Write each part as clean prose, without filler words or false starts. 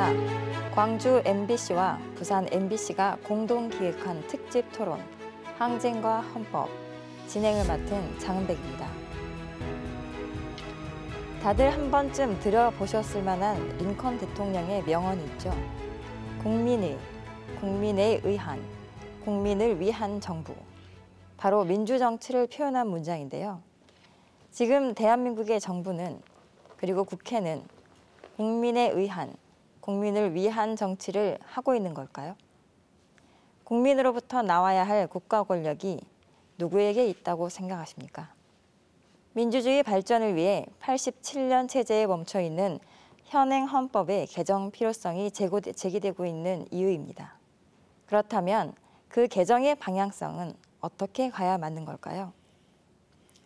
반갑습니다. 광주 MBC와 부산 MBC가 공동 기획한 특집 토론 항쟁과 헌법 진행을 맡은 장은백입니다. 다들 한 번쯤 들어보셨을 만한 링컨 대통령의 명언이 있죠. 국민의 의한, 국민을 위한 정부. 바로 민주정치를 표현한 문장인데요. 지금 대한민국의 정부는 그리고 국회는 국민에 의한, 국민을 위한 정치를 하고 있는 걸까요? 국민으로부터 나와야 할 국가 권력이 누구에게 있다고 생각하십니까? 민주주의 발전을 위해 87년 체제에 멈춰 있는 현행 헌법의 개정 필요성이 제기되고 있는 이유입니다. 그렇다면 그 개정의 방향성은 어떻게 가야 맞는 걸까요?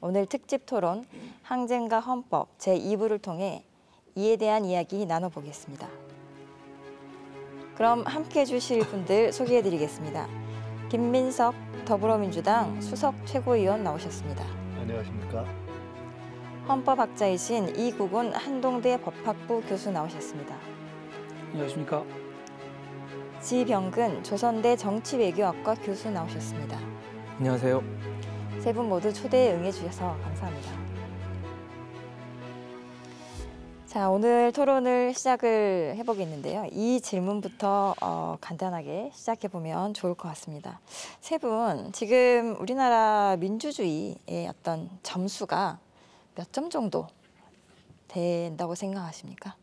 오늘 특집 토론 항쟁과 헌법 제2부를 통해 이에 대한 이야기 나눠보겠습니다. 그럼 함께해 주실 분들 소개해드리겠습니다. 김민석 더불어민주당 수석 최고위원 나오셨습니다. 안녕하십니까. 헌법학자이신 이국은 한동대 법학부 교수 나오셨습니다. 안녕하십니까. 지병근 조선대 정치외교학과 교수 나오셨습니다. 안녕하세요. 세 분 모두 초대에 응해주셔서 감사합니다. 자, 오늘 토론을 시작을 해보겠는데요. 이 질문부터 간단하게 시작해보면 좋을 것 같습니다. 세 분, 지금 우리나라 민주주의의 어떤 점수가 몇 점 정도 된다고 생각하십니까?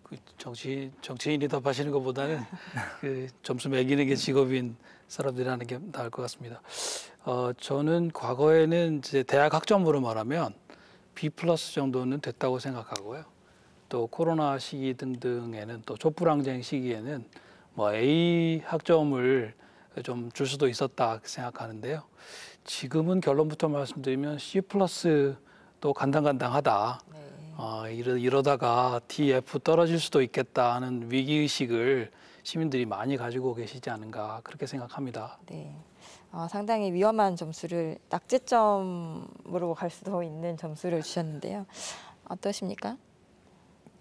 그 정치인이 답하시는 것보다는 그 점수 매기는 게 직업인 사람들이 하는 게 나을 것 같습니다. 저는 과거에는 이제 대학 학점으로 말하면 B+ 정도는 됐다고 생각하고요. 또 코로나 시기 등등에는 또 촛불항쟁 시기에는 뭐 A 학점을 좀 줄 수도 있었다 생각하는데요. 지금은 결론부터 말씀드리면 C+도 간당간당하다. 네. 이러다가 DF 떨어질 수도 있겠다 하는 위기의식을 시민들이 많이 가지고 계시지 않은가 그렇게 생각합니다. 네. 상당히 위험한 점수를 낙제점으로 갈 수도 있는 점수를 주셨는데요. 어떠십니까?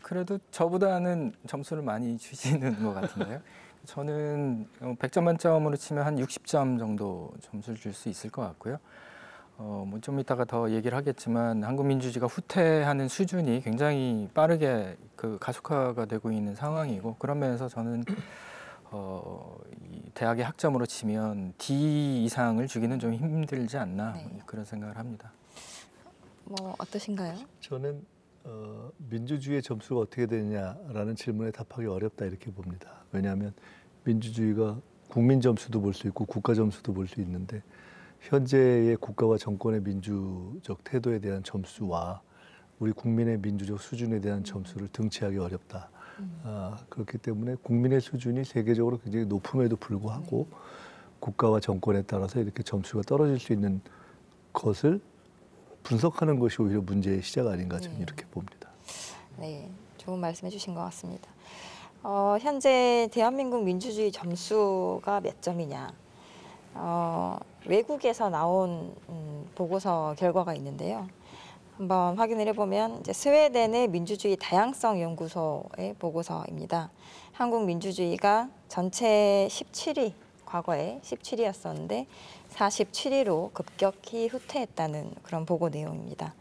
그래도 저보다는 점수를 많이 주시는 것 같은데요. 저는 100점 만점으로 치면 한 60점 정도 점수를 줄 수 있을 것 같고요. 뭐 좀 이따가 더 얘기를 하겠지만 한국 민주주의가 후퇴하는 수준이 굉장히 빠르게 가속화가 되고 있는 상황이고 그런 면에서 저는 이 대학의 학점으로 치면 D 이상을 주기는 좀 힘들지 않나 네. 그런 생각을 합니다. 뭐 어떠신가요? 저는 민주주의의 점수가 어떻게 되느냐라는 질문에 답하기 어렵다 이렇게 봅니다. 왜냐하면 민주주의가 국민 점수도 볼 수 있고 국가 점수도 볼 수 있는데 현재의 국가와 정권의 민주적 태도에 대한 점수와 우리 국민의 민주적 수준에 대한 점수를 등치하기 어렵다. 그렇기 때문에 국민의 수준이 세계적으로 굉장히 높음에도 불구하고 국가와 정권에 따라서 이렇게 점수가 떨어질 수 있는 것을 분석하는 것이 오히려 문제의 시작 아닌가 저는 이렇게 봅니다. 네, 좋은 말씀해 주신 것 같습니다. 현재 대한민국 민주주의 점수가 몇 점이냐. 외국에서 나온 보고서 결과가 있는데요. 한번 확인을 해보면 이제 스웨덴의 민주주의 다양성 연구소의 보고서입니다. 한국 민주주의가 전체 17위, 과거에 17위였었는데 47위로 급격히 후퇴했다는 그런 보고 내용입니다.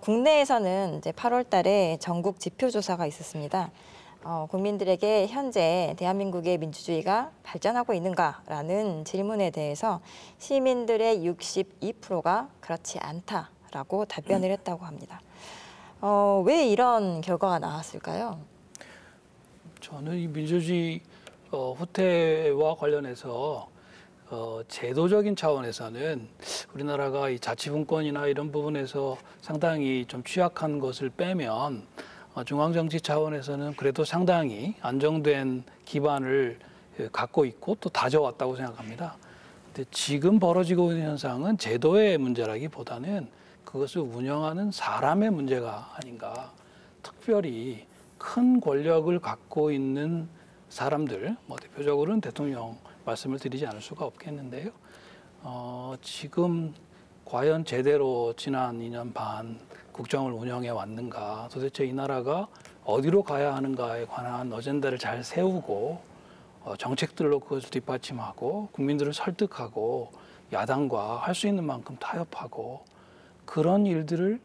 국내에서는 이제 8월 달에 전국 지표조사가 있었습니다. 국민들에게 현재 대한민국의 민주주의가 발전하고 있는가라는 질문에 대해서 시민들의 62%가 그렇지 않다라고 답변을 했다고 합니다. 왜 이런 결과가 나왔을까요? 저는 이 민주주의 후퇴와 관련해서 제도적인 차원에서는 우리나라가 이 자치분권이나 이런 부분에서 상당히 좀 취약한 것을 빼면 중앙정치 차원에서는 그래도 상당히 안정된 기반을 갖고 있고 또 다져왔다고 생각합니다. 근데 지금 벌어지고 있는 현상은 제도의 문제라기보다는 그것을 운영하는 사람의 문제가 아닌가. 특별히 큰 권력을 갖고 있는 사람들, 뭐 대표적으로는 대통령 말씀을 드리지 않을 수가 없겠는데요. 지금 과연 제대로 지난 2년 반 국정을 운영해 왔는가, 도대체 이 나라가 어디로 가야 하는가에 관한 어젠다를 잘 세우고 정책들로 그것을 뒷받침하고 국민들을 설득하고 야당과 할 수 있는 만큼 타협하고 그런 일들을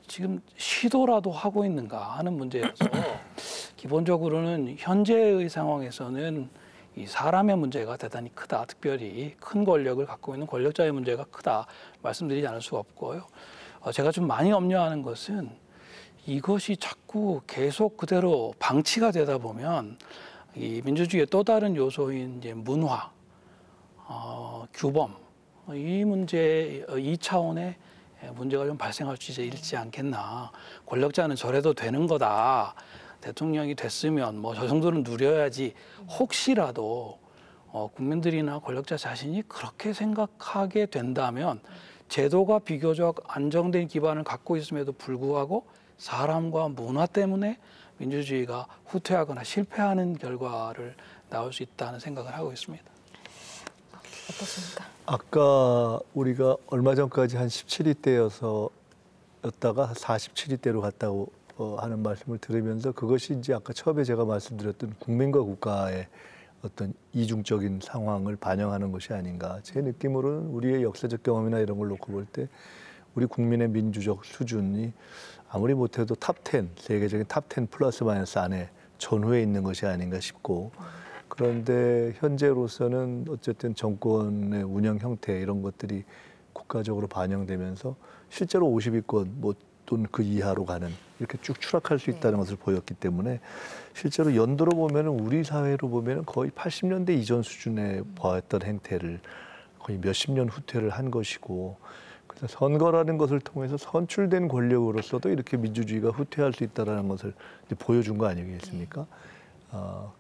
지금 시도라도 하고 있는가 하는 문제여서 기본적으로는 현재의 상황에서는 이 사람의 문제가 대단히 크다. 특별히 큰 권력을 갖고 있는 권력자의 문제가 크다. 말씀드리지 않을 수가 없고요. 제가 좀 많이 염려하는 것은 이것이 자꾸 계속 그대로 방치가 되다 보면 이 민주주의의 또 다른 요소인 이제 문화, 규범, 이 문제, 이 차원의 문제가 좀 발생할 수 있지 않겠나. 권력자는 저래도 되는 거다. 대통령이 됐으면 뭐 저 정도는 누려야지. 혹시라도 국민들이나 권력자 자신이 그렇게 생각하게 된다면 제도가 비교적 안정된 기반을 갖고 있음에도 불구하고 사람과 문화 때문에 민주주의가 후퇴하거나 실패하는 결과를 나올 수 있다는 생각을 하고 있습니다. 어떠십니까? 아까 우리가 얼마 전까지 한 17위대였다가 47위대로 갔다고 하는 말씀을 들으면서 그것이 이제 아까 처음에 제가 말씀드렸던 국민과 국가의 어떤 이중적인 상황을 반영하는 것이 아닌가. 제 느낌으로는 우리의 역사적 경험이나 이런 걸 놓고 볼 때 우리 국민의 민주적 수준이 아무리 못해도 탑10, 세계적인 탑10 플러스 마이너스 안에 전후에 있는 것이 아닌가 싶고, 그런데 현재로서는 어쨌든 정권의 운영 형태 이런 것들이 국가적으로 반영되면서 실제로 50위권 또는 그 이하로 가는 이렇게 쭉 추락할 수 있다는 것을 보였기 때문에 실제로 연도로 보면 우리 사회로 보면 거의 80년대 이전 수준에 보았던 행태를 거의 몇십 년 후퇴를 한 것이고, 그래서 선거라는 것을 통해서 선출된 권력으로서도 이렇게 민주주의가 후퇴할 수 있다는 것을 이제 보여준 거 아니겠습니까?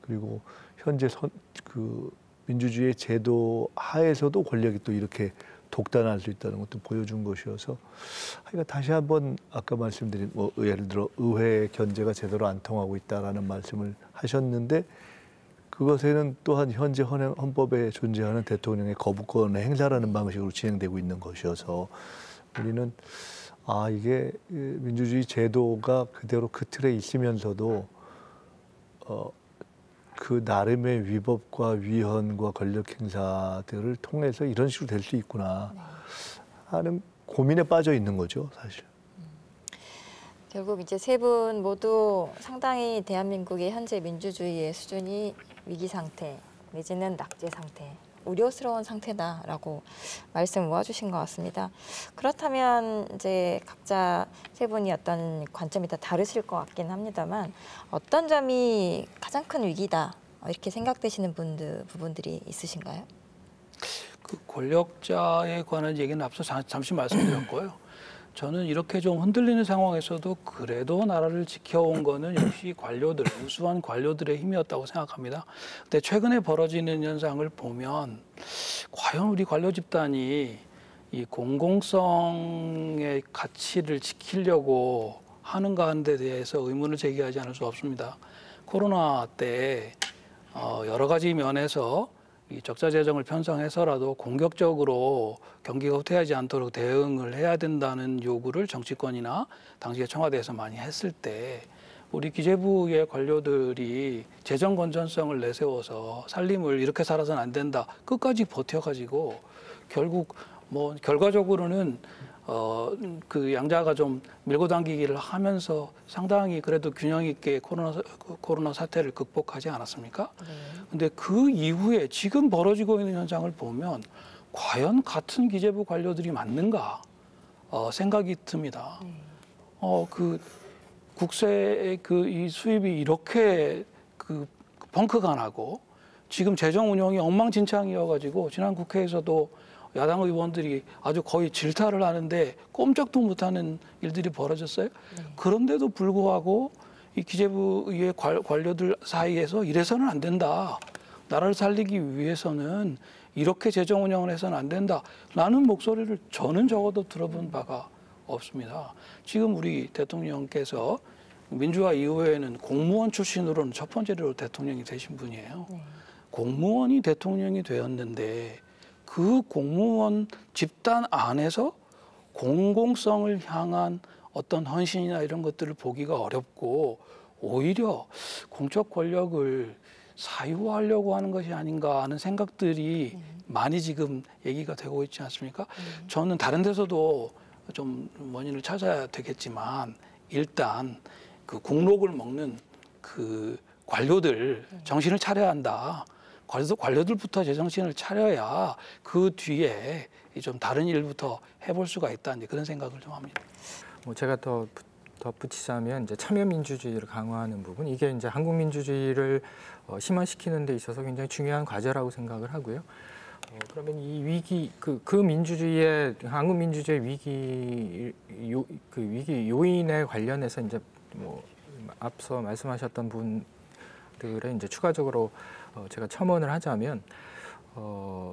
그리고 현재 그 민주주의 제도 하에서도 권력이 또 이렇게 독단할 수 있다는 것도 보여준 것이어서, 그러니까 다시 한번 아까 말씀드린 예를 들어 의회 견제가 제대로 안 통하고 있다라는 말씀을 하셨는데, 그것에는 또한 현재 헌법에 존재하는 대통령의 거부권의 행사라는 방식으로 진행되고 있는 것이어서 우리는 이게 민주주의 제도가 그대로 그 틀에 있으면서도 그 나름의 위법과 위헌과 권력 행사들을 통해서 이런 식으로 될 수 있구나 하는 고민에 빠져 있는 거죠, 사실. 결국 이제 세 분 모두 상당히 대한민국의 현재 민주주의의 수준이 위기 상태 내지는 낙제 상태, 우려스러운 상태다라고 말씀 모아주신 것 같습니다. 그렇다면 이제 각자 세 분이 어떤 관점이 다 다르실 것 같긴 합니다만 어떤 점이 가장 큰 위기다 이렇게 생각되시는 부분들이 있으신가요? 그 권력자에 관한 얘기는 앞서 잠시 말씀드렸고요. 저는 이렇게 좀 흔들리는 상황에서도 그래도 나라를 지켜온 거는 역시 관료들, 우수한 관료들의 힘이었다고 생각합니다. 근데 최근에 벌어지는 현상을 보면 과연 우리 관료 집단이 이 공공성의 가치를 지키려고 하는가 하는 데 대해서 의문을 제기하지 않을 수 없습니다. 코로나 때 여러 가지 면에서 이 적자 재정을 편성해서라도 공격적으로 경기가 후퇴하지 않도록 대응을 해야 된다는 요구를 정치권이나 당시에 청와대에서 많이 했을 때 우리 기재부의 관료들이 재정 건전성을 내세워서 살림을 이렇게 살아서는 안 된다 끝까지 버텨가지고 결국 결과적으로는 그 양자가 좀 밀고 당기기를 하면서 상당히 그래도 균형 있게 코로나 사태를 극복하지 않았습니까? 근데 그 이후에 지금 벌어지고 있는 현상을 보면 과연 같은 기재부 관료들이 맞는가 생각이 듭니다. 그 국세의 이 수입이 이렇게 벙크가 나고 지금 재정 운영이 엉망진창이어가지고 지난 국회에서도 야당 의원들이 아주 거의 질타를 하는데 꼼짝도 못하는 일들이 벌어졌어요. 그런데도 불구하고 이 기재부의 관료들 사이에서 이래서는 안 된다. 나라를 살리기 위해서는 이렇게 재정 운영을 해서는 안 된다. 라는 목소리를 저는 적어도 들어본 바가 없습니다. 지금 우리 대통령께서 민주화 이후에는 공무원 출신으로는 첫 번째로 대통령이 되신 분이에요. 공무원이 대통령이 되었는데 그 공무원 집단 안에서 공공성을 향한 어떤 헌신이나 이런 것들을 보기가 어렵고 오히려 공적 권력을 사유화하려고 하는 것이 아닌가 하는 생각들이 많이 지금 얘기가 되고 있지 않습니까? 저는 다른 데서도 좀 원인을 찾아야 되겠지만 일단 그 국록을 먹는 그 관료들 정신을 차려야 한다. 그래서 관료들부터 제정신을 차려야 그 뒤에 좀 다른 일부터 해볼 수가 있다. 이제 그런 생각을 좀 합니다. 뭐 제가 더 덧붙이자면 이제 참여민주주의를 강화하는 부분, 이게 이제 한국 민주주의를 심화시키는 데 있어서 굉장히 중요한 과제라고 생각을 하고요. 그러면 이 위기, 그 민주주의의 한국 민주주의 위기 요인에 관련해서 이제 뭐 앞서 말씀하셨던 분들의 이제 추가적으로 제가 첨언을 하자면,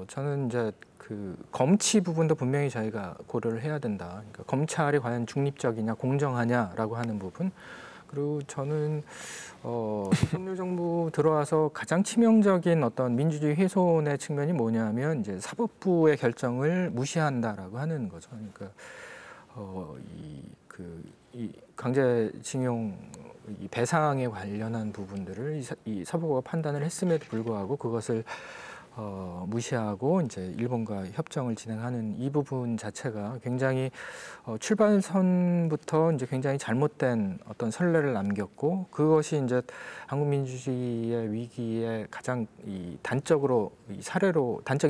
저는 이제 그 검치 부분도 분명히 저희가 고려를 해야 된다. 그러니까 검찰이 과연 중립적이냐, 공정하냐라고 하는 부분. 그리고 저는 윤석열 정부 들어와서 가장 치명적인 어떤 민주주의 훼손의 측면이 뭐냐면 이제 사법부의 결정을 무시한다라고 하는 거죠. 그러니까 이 강제징용 이 배상에 관련한 부분들을 이 사법부가 판단을 했음에도 불구하고 그것을 무시하고 이제 일본과 협정을 진행하는 이 부분 자체가 굉장히 출발선부터 이제 굉장히 잘못된 어떤 선례를 남겼고, 그것이 이제 한국 민주주의의 위기에 가장 단적인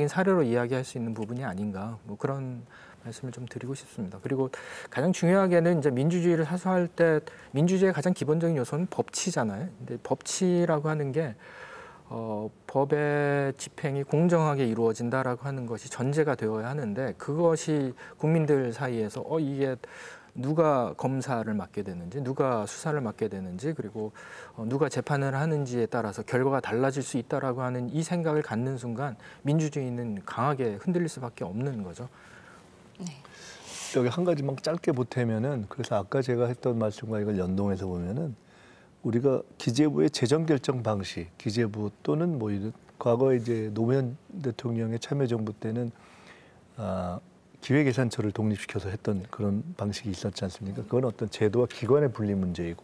사례로 이야기할 수 있는 부분이 아닌가, 뭐 그런 말씀을 좀 드리고 싶습니다. 그리고 가장 중요하게는 이제 민주주의를 사수할 때 민주주의의 가장 기본적인 요소는 법치잖아요. 근데 법치라고 하는 게 법의 집행이 공정하게 이루어진다라고 하는 것이 전제가 되어야 하는데, 그것이 국민들 사이에서 이게 누가 검사를 맡게 되는지, 누가 수사를 맡게 되는지, 그리고 누가 재판을 하는지에 따라서 결과가 달라질 수 있다라고 하는 이 생각을 갖는 순간 민주주의는 강하게 흔들릴 수밖에 없는 거죠. 네. 여기 한 가지만 짧게 보태면은, 그래서 아까 제가 했던 말씀과 이걸 연동해서 보면은, 우리가 기재부의 재정 결정 방식, 기재부 또는 뭐 이런 과거에 이제 노무현 대통령의 참여정부 때는 기획예산처를 독립시켜서 했던 그런 방식이 있었지 않습니까? 그건 어떤 제도와 기관의 분리 문제이고,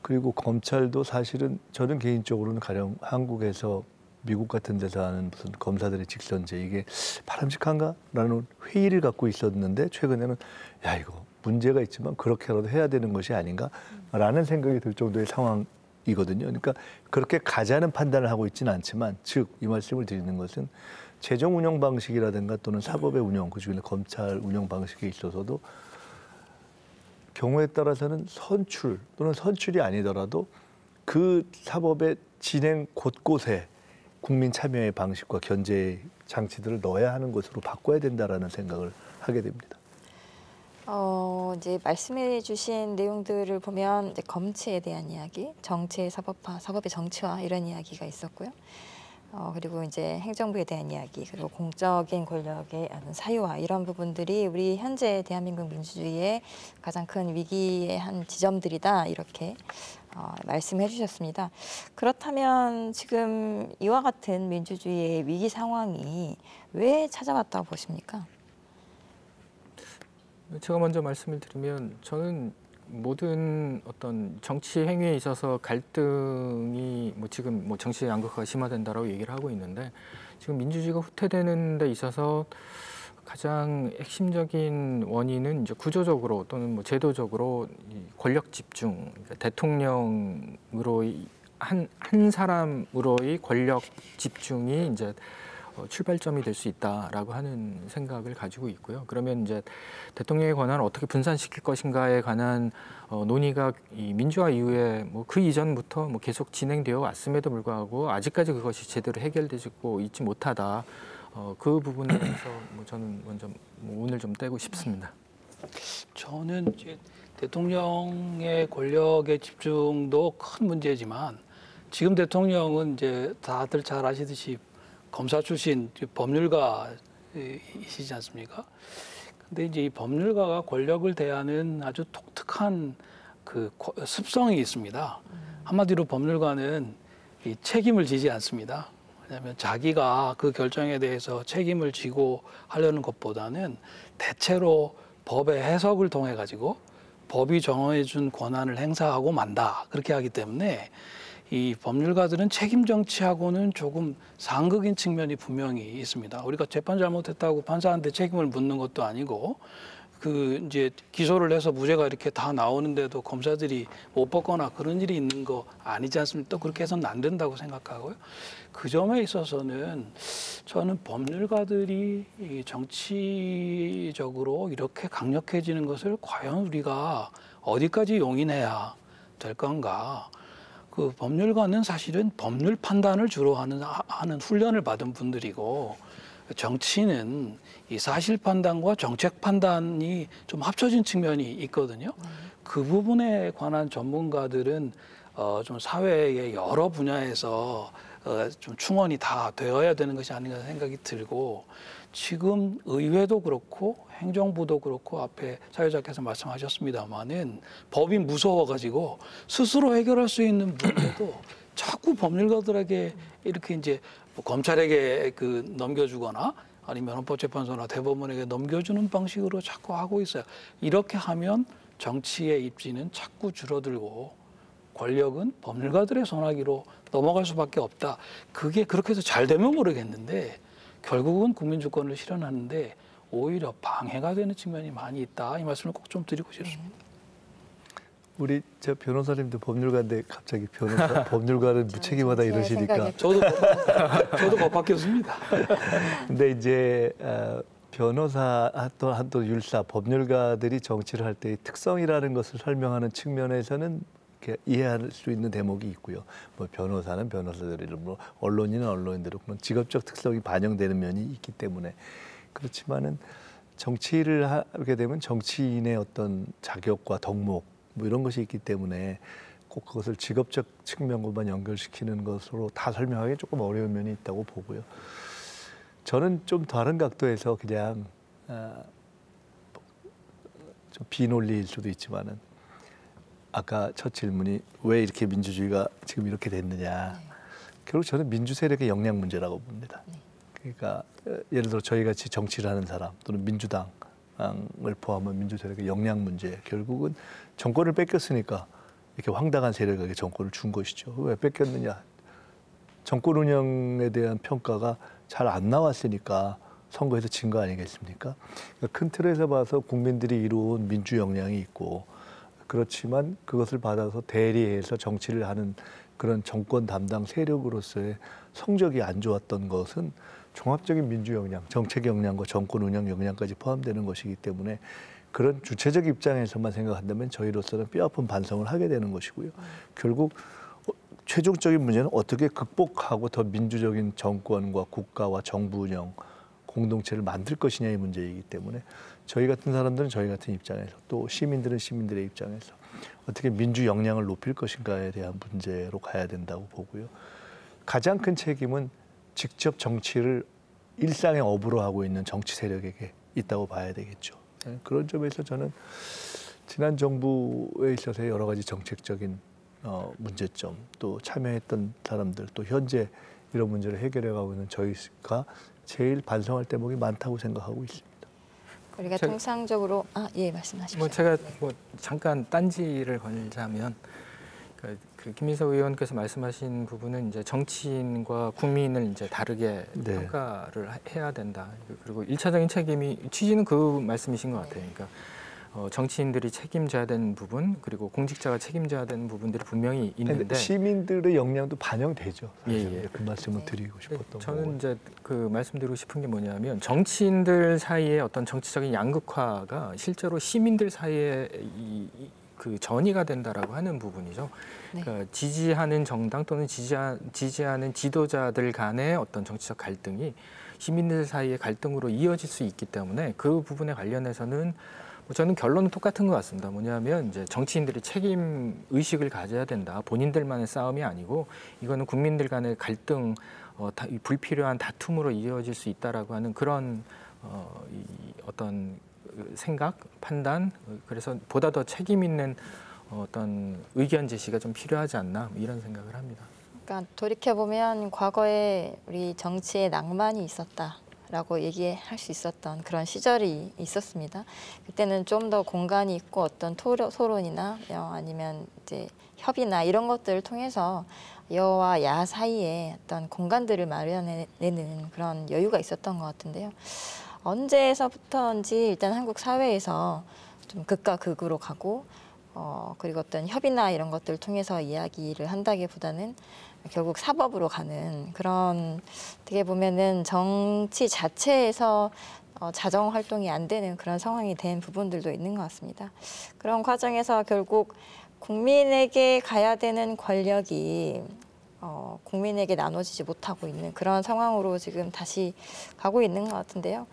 그리고 검찰도 사실은 저는 개인적으로는 가령 한국에서 미국 같은 데서 하는 무슨 검사들의 직선제, 이게 바람직한가라는 회의를 갖고 있었는데, 최근에는 야, 이거 문제가 있지만 그렇게라도 해야 되는 것이 아닌가라는 생각이 들 정도의 상황이거든요. 그러니까 그렇게 가자는 판단을 하고 있지는 않지만, 즉 이 말씀을 드리는 것은 재정 운영 방식이라든가 또는 사법의 운영, 그중에 검찰 운영 방식에 있어서도 경우에 따라서는 선출 또는 선출이 아니더라도 그 사법의 진행 곳곳에 국민 참여의 방식과 견제 장치들을 넣어야 하는 것으로 바꿔야 된다라는 생각을 하게 됩니다. 이제 말씀해 주신 내용들을 보면 이제 검체에 대한 이야기, 정치의 사법화, 사법의 정치화 이런 이야기가 있었고요. 그리고 이제 행정부에 대한 이야기, 그리고 공적인 권력의 사유화, 이런 부분들이 우리 현재 대한민국 민주주의의 가장 큰 위기의 한 지점들이다, 이렇게 말씀해 주셨습니다. 그렇다면 지금 이와 같은 민주주의의 위기 상황이 왜 찾아왔다고 보십니까? 제가 먼저 말씀을 드리면, 저는 모든 어떤 정치 행위에 있어서 갈등이 지금 정치 양극화가 심화된다라고 얘기를 하고 있는데, 지금 민주주의가 후퇴되는 데 있어서 가장 핵심적인 원인은 이제 구조적으로 또는 제도적으로 이 권력 집중, 그러니까 대통령으로 한 사람으로의 권력 집중이 이제 출발점이 될 수 있다라고 하는 생각을 가지고 있고요. 그러면 이제 대통령의 권한을 어떻게 분산시킬 것인가에 관한 논의가 이 민주화 이후에 그 이전부터 계속 진행되어 왔음에도 불구하고 아직까지 그것이 제대로 해결되고 있지 못하다. 그 부분에 대해서 저는 먼저 오늘 좀 떼고 싶습니다. 저는 이제 대통령의 권력의 집중도 큰 문제지만, 지금 대통령은 이제 다들 잘 아시듯이 검사 출신 법률가이시지 않습니까? 근데 이제 이 법률가가 권력을 대하는 아주 독특한 그 습성이 있습니다. 한마디로 법률가는 이 책임을 지지 않습니다. 왜냐하면 자기가 그 결정에 대해서 책임을 지고 하려는 것보다는 대체로 법의 해석을 통해 가지고 법이 정해준 권한을 행사하고 만다 그렇게 하기 때문에 이 법률가들은 책임 정치하고는 조금 상극인 측면이 분명히 있습니다. 우리가 재판 잘못했다고 판사한테 책임을 묻는 것도 아니고 그 이제 기소를 해서 무죄가 이렇게 다 나오는데도 검사들이 못 받거나 그런 일이 있는 거 아니지 않습니까? 또 그렇게 해서는 안 된다고 생각하고요. 그 점에 있어서는 저는 법률가들이 이 정치적으로 이렇게 강력해지는 것을 과연 우리가 어디까지 용인해야 될 건가? 그 법률가는 사실은 법률 판단을 주로 하는 훈련을 받은 분들이고 정치는 이 사실 판단과 정책 판단이 좀 합쳐진 측면이 있거든요. 그 부분에 관한 전문가들은 좀 사회의 여러 분야에서 좀 충원이 다 되어야 되는 것이 아닌가 생각이 들고 지금 의회도 그렇고 행정부도 그렇고 앞에 사회자께서 말씀하셨습니다마는 법이 무서워가지고 스스로 해결할 수 있는 문제도 자꾸 법률가들에게 이렇게 이제 뭐 검찰에게 그 넘겨주거나 아니면 헌법재판소나 대법원에게 넘겨주는 방식으로 자꾸 하고 있어요. 이렇게 하면 정치의 입지는 자꾸 줄어들고 권력은 법률가들의 손아귀로 넘어갈 수밖에 없다. 그게 그렇게 해서 잘 되면 모르겠는데 결국은 국민주권을 실현하는데 오히려 방해가 되는 측면이 많이 있다. 이 말씀을 꼭 좀 드리고 싶습니다. 우리 저 변호사님도 법률가인데 갑자기 법률가는 무책임하다 이러시니까 저도 법학교수입니다. 근데 이제 변호사 또 율사 법률가들이 정치를 할 때의 특성이라는 것을 설명하는 측면에서는 이렇게 이해할 수 있는 대목이 있고요. 뭐 변호사는 변호사들이로, 뭐 언론인은 언론인대로 그런 직업적 특성이 반영되는 면이 있기 때문에 그렇지만은 정치를 하게 되면 정치인의 어떤 자격과 덕목 뭐 이런 것이 있기 때문에 꼭 그것을 직업적 측면과만 연결시키는 것으로 다 설명하기 조금 어려운 면이 있다고 보고요. 저는 좀 다른 각도에서 그냥 좀 비논리일 수도 있지만은 아까 첫 질문이 왜 이렇게 민주주의가 지금 이렇게 됐느냐. 결국 저는 민주 세력의 역량 문제라고 봅니다. 그러니까 예를 들어 저희 같이 정치를 하는 사람 또는 민주당을 포함한 민주 세력의 역량 문제. 결국은 정권을 뺏겼으니까 이렇게 황당한 세력에게 정권을 준 것이죠. 왜 뺏겼느냐. 정권 운영에 대한 평가가 잘 안 나왔으니까 선거에서 진 거 아니겠습니까? 그러니까 큰 틀에서 봐서 국민들이 이루어온 민주 역량이 있고 그렇지만 그것을 받아서 대리해서 정치를 하는 그런 정권 담당 세력으로서의 성적이 안 좋았던 것은 종합적인 민주 역량, 정책 역량과 정권 운영 역량까지 포함되는 것이기 때문에 그런 주체적 입장에서만 생각한다면 저희로서는 뼈아픈 반성을 하게 되는 것이고요. 결국 최종적인 문제는 어떻게 극복하고 더 민주적인 정권과 국가와 정부 운영, 공동체를 만들 것이냐의 문제이기 때문에 저희 같은 사람들은 저희 같은 입장에서 또 시민들은 시민들의 입장에서 어떻게 민주 역량을 높일 것인가에 대한 문제로 가야 된다고 보고요. 가장 큰 책임은 직접 정치를 일상의 업으로 하고 있는 정치 세력에게 있다고 봐야 되겠죠. 그런 점에서 저는 지난 정부에 있어서의 여러 가지 정책적인 문제점, 또 참여했던 사람들, 또 현재 이런 문제를 해결해가고 있는 저희가 제일 반성할 대목이 많다고 생각하고 있습니다. 우리가 통상적으로 예 말씀하십시오. 뭐 제가 뭐 잠깐 딴지를 걸자면 그 김민석 의원께서 말씀하신 부분은 이제 정치인과 국민을 이제 다르게 평가를 해야 된다. 그리고 일차적인 책임이 취지는 그 말씀이신 것 같아요. 그러니까 정치인들이 책임져야 되는 부분 그리고 공직자가 책임져야 되는 부분들이 분명히 있는데 시민들의 역량도 반영되죠. 예. 그 말씀을 드리고 싶었던 저는 거고요. 이제 그 말씀드리고 싶은 게 뭐냐면 정치인들 사이에 어떤 정치적인 양극화가 실제로 시민들 사이에 그 전이가 된다라고 하는 부분이죠. 그러니까 지지하는 정당 또는 지지하는 지도자들 간의 어떤 정치적 갈등이 시민들 사이의 갈등으로 이어질 수 있기 때문에 그 부분에 관련해서는 저는 결론은 똑같은 것 같습니다. 뭐냐면 이제 정치인들이 책임 의식을 가져야 된다. 본인들만의 싸움이 아니고 이거는 국민들 간의 갈등, 불필요한 다툼으로 이어질 수 있다라고 하는 그런 어떤 생각, 판단, 그래서 보다 더 책임 있는 어떤 의견 제시가 좀 필요하지 않나 이런 생각을 합니다. 그러니까 돌이켜 보면 과거에 우리 정치에 낭만이 있었다. 라고 얘기할 수 있었던 그런 시절이 있었습니다. 그때는 좀 더 공간이 있고 어떤 토론이나 아니면 이제 협의나 이런 것들을 통해서 여와 야 사이에 어떤 공간들을 마련해내는 그런 여유가 있었던 것 같은데요. 언제서부터인지 일단 한국 사회에서 좀 극과 극으로 가고 그리고 어떤 협의나 이런 것들을 통해서 이야기를 한다기보다는 결국 사법으로 가는 그런 어떻게 보면은 정치 자체에서 자정 활동이 안 되는 그런 상황이 된 부분들도 있는 것 같습니다. 그런 과정에서 결국 국민에게 가야 되는 권력이 국민에게 나눠지지 못하고 있는 그런 상황으로 지금 다시 가고 있는 것 같은데요.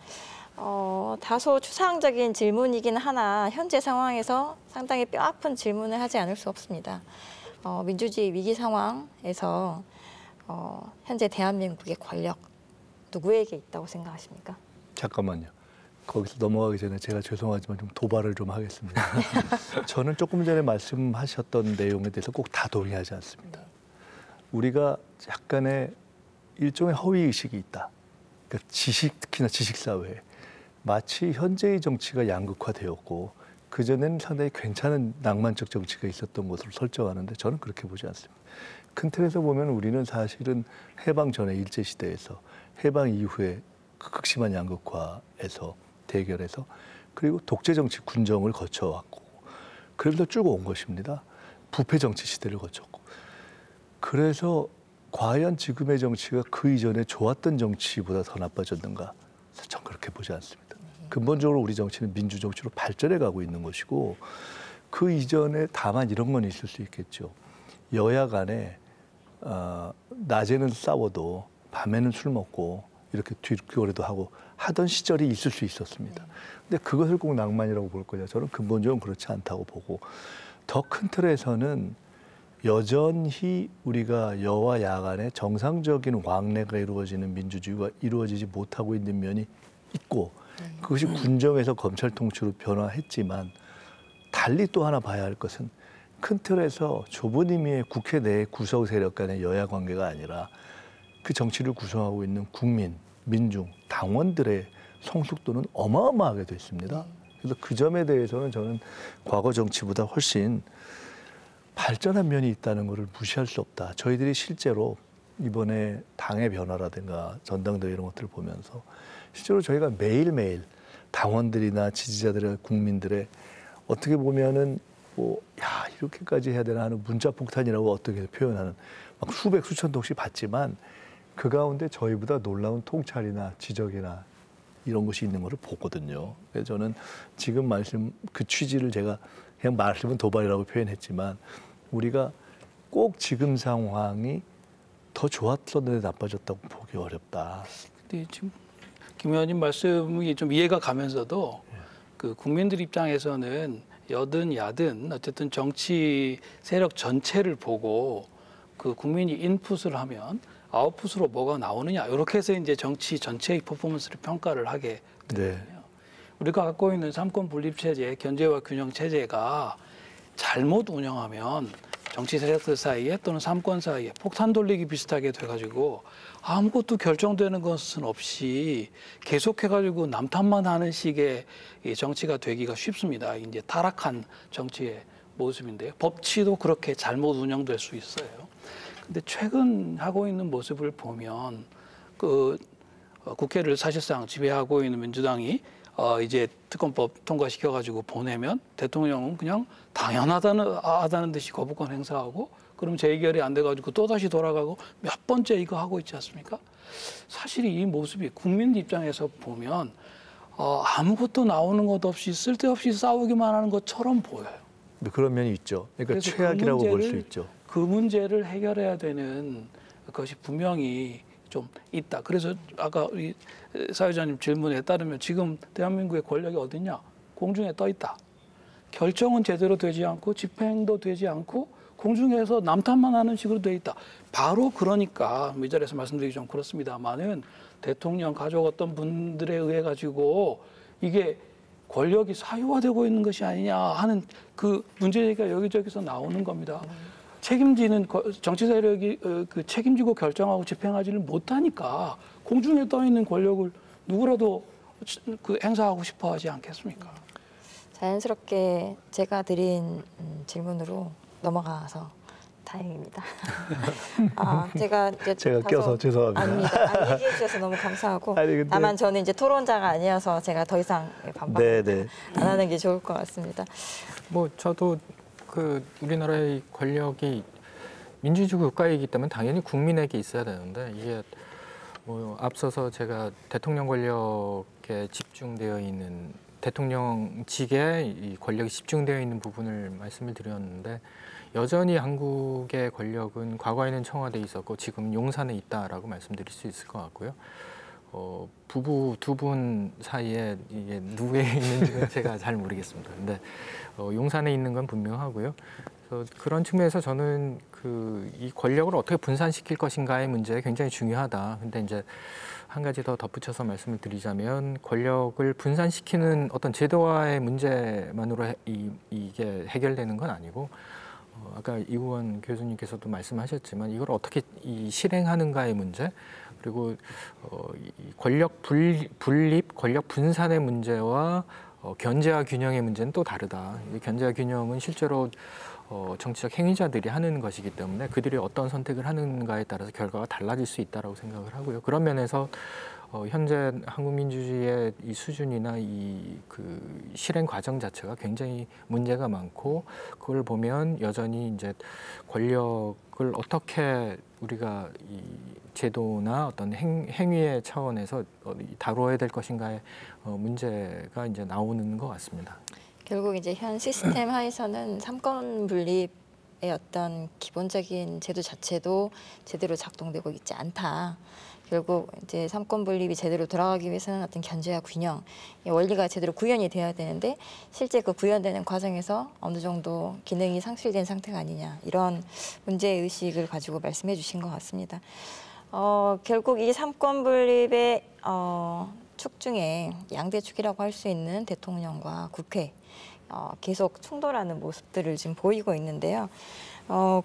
다소 추상적인 질문이긴 하나 현재 상황에서 상당히 뼈아픈 질문을 하지 않을 수 없습니다. 민주주의 위기 상황에서 현재 대한민국의 권력 누구에게 있다고 생각하십니까? 잠깐만요. 거기서 넘어가기 전에 제가 죄송하지만 좀 도발을 좀 하겠습니다. 저는 조금 전에 말씀하셨던 내용에 대해서 꼭 다 동의하지 않습니다. 우리가 약간의 일종의 허위의식이 있다. 그러니까 특히나 지식사회에 마치 현재의 정치가 양극화되었고 그전에는 상당히 괜찮은 낭만적 정치가 있었던 것으로 설정하는데 저는 그렇게 보지 않습니다. 큰 틀에서 보면 우리는 사실은 해방 전에 일제시대에서 해방 이후에 그 극심한 양극화에서 대결해서 그리고 독재 정치 군정을 거쳐왔고 그러면서 쭉 온 것입니다. 부패 정치 시대를 거쳤고 그래서 과연 지금의 정치가 그 이전에 좋았던 정치보다 더 나빠졌는가? 저는 그렇게 보지 않습니다. 근본적으로 우리 정치는 민주 정치로 발전해 가고 있는 것이고 그 이전에 다만 이런 건 있을 수 있겠죠. 여야 간에 낮에는 싸워도 밤에는 술 먹고 이렇게 뒷거래도 하고 하던 시절이 있을 수 있었습니다. 근데 그것을 꼭 낭만이라고 볼 거냐? 저는 근본적으로 그렇지 않다고 보고 더 큰 틀에서는 여전히 우리가 여와 야 간의 정상적인 왕래가 이루어지는 민주주의가 이루어지지 못하고 있는 면이 있고 그것이 군정에서 검찰 통치로 변화했지만 달리 또 하나 봐야 할 것은 큰 틀에서 좁은 의미의 국회 내 구성 세력 간의 여야 관계가 아니라 그 정치를 구성하고 있는 국민, 민중, 당원들의 성숙도는 어마어마하게 됐습니다. 그래서 그 점에 대해서는 저는 과거 정치보다 훨씬 발전한 면이 있다는 것을 무시할 수 없다. 저희들이 실제로 이번에 당의 변화라든가 전당대회 이런 것들을 보면서 실제로 저희가 매일매일 당원들이나 지지자들의 국민들의 어떻게 보면은 이렇게까지 해야 되나 하는 문자 폭탄이라고 어떻게 표현하는 막 수백 수천 통씩 받지만 그 가운데 저희보다 놀라운 통찰이나 지적이나 이런 것이 있는 것을 보거든요. 그래서 저는 지금 말씀 그 취지를 제가 그냥 말씀은 도발이라고 표현했지만 우리가 꼭 지금 상황이 더 좋았었는데 나빠졌다고 보기 어렵다. 근데 지금 김 의원님 말씀이 좀 이해가 가면서도 그 국민들 입장에서는 여든 야든 어쨌든 정치 세력 전체를 보고 그 국민이 인풋을 하면 아웃풋으로 뭐가 나오느냐 이렇게 해서 이제 정치 전체의 퍼포먼스를 평가를 하게 되거든요. 네. 우리가 갖고 있는 삼권 분립 체제, 견제와 균형 체제가 잘못 운영하면 정치 세력들 사이에 또는 삼권 사이에 폭탄 돌리기 비슷하게 돼가지고 아무것도 결정되는 것은 없이 계속해가지고 남탓만 하는 식의 정치가 되기가 쉽습니다. 이제 타락한 정치의 모습인데요. 법치도 그렇게 잘못 운영될 수 있어요. 근데 최근 하고 있는 모습을 보면 그 국회를 사실상 지배하고 있는 민주당이 이제 특검법 통과시켜가지고 보내면 대통령은 그냥 당연하다는 듯이 거부권 행사하고 그럼 재의결이 안 돼가지고 또다시 돌아가고 몇 번째 이거 하고 있지 않습니까? 사실 이 모습이 국민 입장에서 보면 아무것도 나오는 것 없이 쓸데없이 싸우기만 하는 것처럼 보여요. 그런 면이 있죠. 그러니까 최악이라고 볼 수 있죠. 그 문제를 해결해야 되는 것이 분명히 좀 있다. 그래서 아까 우리 사회자님 질문에 따르면 지금 대한민국의 권력이 어디냐? 공중에 떠 있다. 결정은 제대로 되지 않고 집행도 되지 않고 공중에서 남탓만 하는 식으로 돼 있다. 바로 그러니까 이 자리에서 말씀드리기 좀 그렇습니다만은 대통령 가족 어떤 분들에 의해 가지고 이게 권력이 사유화되고 있는 것이 아니냐 하는 그 문제가 여기저기서 나오는 겁니다. 책임지는 정치 세력이 그 책임지고 결정하고 집행하지를 못하니까 공중에 떠 있는 권력을 누구라도 그 행사하고 싶어 하지 않겠습니까? 자연스럽게 제가 드린 질문으로 넘어가서 다행입니다. 제가 이제 제가 다소- 껴서 죄송합니다. 아닙니다. 얘기해 주셔서 너무 감사하고 아니, 근데- 다만 저는 이제 토론자가 아니어서 제가 더 이상 반박 네네. 안 하는 게 좋을 것 같습니다. 뭐 저도 그 우리나라의 권력이 민주주의 국가이기 때문에 당연히 국민에게 있어야 되는데 이게 뭐 앞서서 제가 대통령 권력에 집중되어 있는 대통령직에 이 권력이 집중되어 있는 부분을 말씀을 드렸는데 여전히 한국의 권력은 과거에는 청와대에 있었고 지금 용산에 있다라고 말씀드릴 수 있을 것 같고요. 부부 두 분 사이에 이게 누구에 있는지는 제가 잘 모르겠습니다. 근데 용산에 있는 건 분명하고요. 그래서 그런 측면에서 저는 이 권력을 어떻게 분산시킬 것인가의 문제 굉장히 중요하다. 근데 이제 한 가지 더 덧붙여서 말씀을 드리자면 권력을 분산시키는 어떤 제도화의 문제만으로 이게 해결되는 건 아니고 아까 이우원 교수님께서도 말씀하셨지만 이걸 어떻게 실행하는가의 문제 그리고 이 권력 분립, 권력 분산의 문제와 견제와 균형의 문제는 또 다르다. 이 견제와 균형은 실제로 정치적 행위자들이 하는 것이기 때문에 그들이 어떤 선택을 하는가에 따라서 결과가 달라질 수 있다라고 생각을 하고요. 그런 면에서 현재 한국 민주주의의 이 수준이나 그 실행 과정 자체가 굉장히 문제가 많고 그걸 보면 여전히 이제 권력을 어떻게 우리가 이 제도나 어떤 행위의 차원에서 다루어야 될 것인가의 문제가 이제 나오는 것 같습니다. 결국 이제 현 시스템 하에서는 삼권 분립의 어떤 기본적인 제도 자체도 제대로 작동되고 있지 않다. 결국 이제 삼권 분립이 제대로 돌아가기 위해서는 어떤 견제와 균형, 이 원리가 제대로 구현이 돼야 되는데 실제 그 구현되는 과정에서 어느 정도 기능이 상실된 상태가 아니냐 이런 문제 의식을 가지고 말씀해 주신 것 같습니다. 결국 이 삼권 분립의 축 중에 양대 축이라고 할 수 있는 대통령과 국회 계속 충돌하는 모습들을 지금 보이고 있는데요.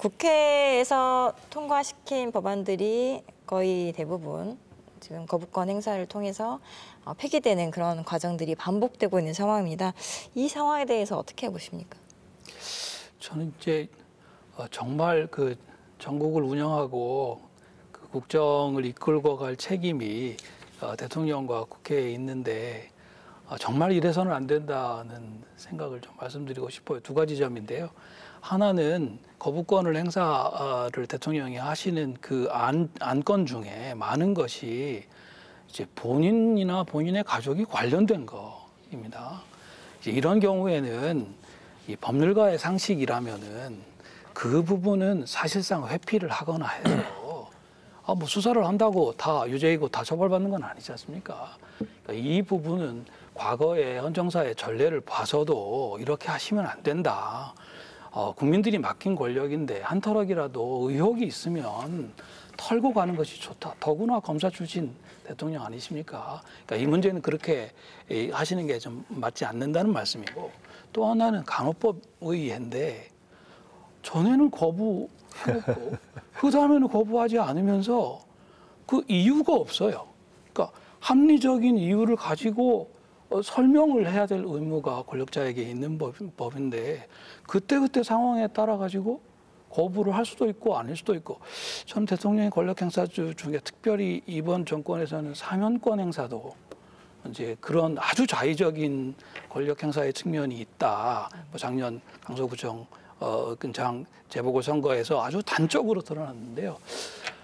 국회에서 통과시킨 법안들이 거의 대부분 지금 거부권 행사를 통해서 폐기되는 그런 과정들이 반복되고 있는 상황입니다. 이 상황에 대해서 어떻게 보십니까? 저는 이제 정말 그 전국을 운영하고 그 국정을 이끌고 갈 책임이 대통령과 국회에 있는데 정말 이래서는 안 된다는 생각을 좀 말씀드리고 싶어요. 두 가지 점인데요. 하나는 거부권을 행사를 대통령이 하시는 그 안건 중에 많은 것이 이제 본인이나 본인의 가족이 관련된 거입니다. 이제 이런 경우에는 이 법률가의 상식이라면은 그 부분은 사실상 회피를 하거나 해서 뭐 수사를 한다고 다 유죄이고 다 처벌받는 건 아니지 않습니까? 그러니까 이 부분은 과거의 헌정사의 전례를 봐서도 이렇게 하시면 안 된다. 국민들이 맡긴 권력인데 한 터럭이라도 의혹이 있으면 털고 가는 것이 좋다. 더구나 검사 출신 대통령 아니십니까? 그러니까 이 문제는 그렇게 하시는 게 좀 맞지 않는다는 말씀이고 또 하나는 간호법의 예인데 전에는 거부했고 그 다음에는 거부하지 않으면서 그 이유가 없어요. 그러니까 합리적인 이유를 가지고 설명을 해야 될 의무가 권력자에게 있는 법인데 그때그때 상황에 따라 가지고 거부를 할 수도 있고 아닐 수도 있고 저는 대통령의 권력 행사 중에 특별히 이번 정권에서는 사면권 행사도 이제 그런 아주 자의적인 권력 행사의 측면이 있다. 뭐 작년 강서구청 근장 재보궐선거에서 아주 단적으로 드러났는데요.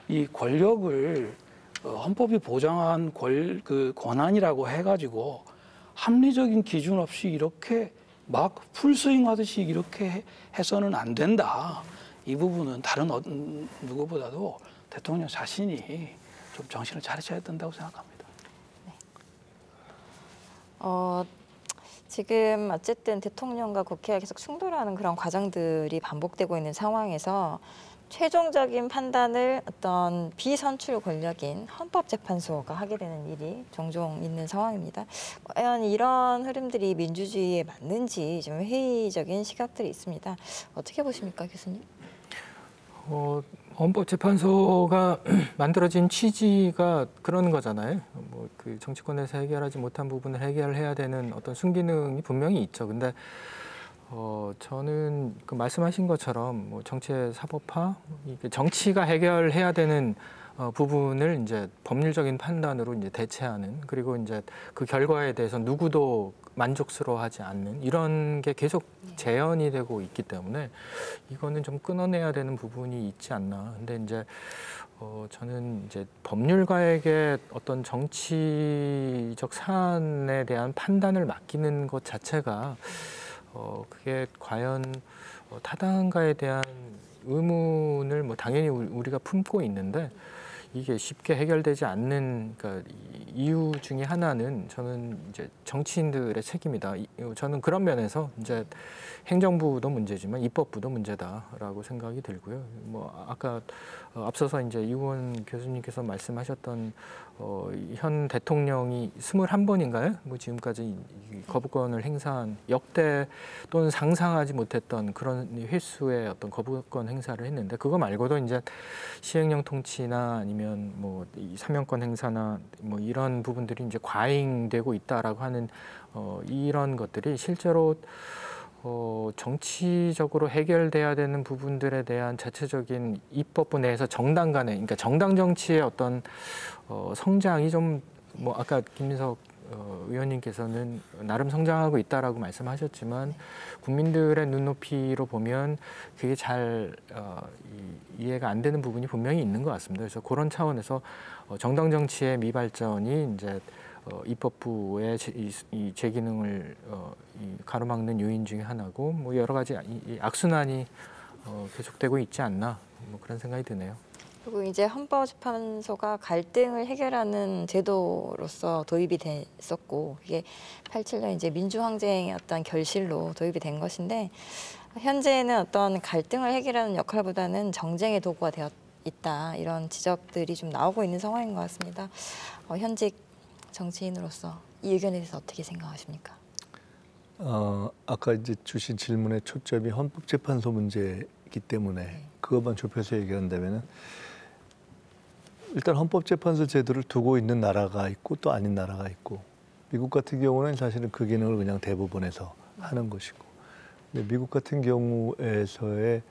이 권력을 헌법이 보장한 그 권한이라고 해가지고 합리적인 기준 없이 이렇게 막 풀스윙하듯이 이렇게 해서는 안 된다. 이 부분은 다른 누구보다도 대통령 자신이 좀 정신을 차리셔야 된다고 생각합니다. 지금 어쨌든 대통령과 국회가 계속 충돌하는 그런 과정들이 반복되고 있는 상황에서 최종적인 판단을 어떤 비선출 권력인 헌법재판소가 하게 되는 일이 종종 있는 상황입니다. 과연 이런 흐름들이 민주주의에 맞는지 좀 회의적인 시각들이 있습니다. 어떻게 보십니까, 교수님? 헌법재판소가 만들어진 취지가 그런 거잖아요. 뭐 그 정치권에서 해결하지 못한 부분을 해결해야 되는 어떤 순기능이 분명히 있죠. 근데 저는 그 말씀하신 것처럼 뭐 정치의 사법화, 이게 정치가 해결해야 되는 부분을 이제 법률적인 판단으로 이제 대체하는, 그리고 이제 그 결과에 대해서 누구도 만족스러워하지 않는 이런 게 계속 재현이 되고 있기 때문에 이거는 좀 끊어내야 되는 부분이 있지 않나. 근데 이제 저는 이제 법률가에게 어떤 정치적 사안에 대한 판단을 맡기는 것 자체가 그게 과연 타당한가에 대한 의문을 뭐 당연히 우리가 품고 있는데, 이게 쉽게 해결되지 않는 그러니까 이유 중에 하나는 저는 이제 정치인들의 책임이다. 저는 그런 면에서 이제 행정부도 문제지만 입법부도 문제다라고 생각이 들고요. 뭐 아까 앞서서 이제 이우원 교수님께서 말씀하셨던 현 대통령이 21번인가요? 뭐 지금까지 이 거부권을 행사한 역대 또는 상상하지 못했던 그런 횟수의 어떤 거부권 행사를 했는데, 그거 말고도 이제 시행령 통치나 아니면 뭐 이 사명권 행사나 뭐 이런 부분들이 이제 과잉되고 있다라고 하는 이런 것들이 실제로 정치적으로 해결돼야 되는 부분들에 대한 자체적인 입법부 내에서 정당 간의, 그러니까 정당 정치의 어떤 성장이 좀 뭐 아까 김민석 의원님께서는 나름 성장하고 있다라고 말씀하셨지만 국민들의 눈높이로 보면 그게 잘 이해가 안 되는 부분이 분명히 있는 것 같습니다. 그래서 그런 차원에서 정당 정치의 미발전이 이제 입법부의 이 재기능을 가로막는 요인 중에 하나고, 뭐 여러 가지 이 악순환이 계속되고 있지 않나, 뭐 그런 생각이 드네요. 그리고 이제 헌법재판소가 갈등을 해결하는 제도로서 도입이 됐었고, 이게 87년 이제 민주항쟁의 어떤 결실로 도입이 된 것인데, 현재는 어떤 갈등을 해결하는 역할보다는 정쟁의 도구가 되어 있다, 이런 지적들이 좀 나오고 있는 상황인 것 같습니다. 현직 정치인으로서 이 의견에 대해서 어떻게 생각하십니까? 아까 이제 주신 질문의 초점이 헌법재판소 문제이기 때문에 그것만 좁혀서 얘기한다면은, 일단 헌법재판소 제도를 두고 있는 나라가 있고 또 아닌 나라가 있고, 미국 같은 경우는 사실은 그 기능을 그냥 대법원에서 하는 것이고, 근데 미국 같은 경우에서의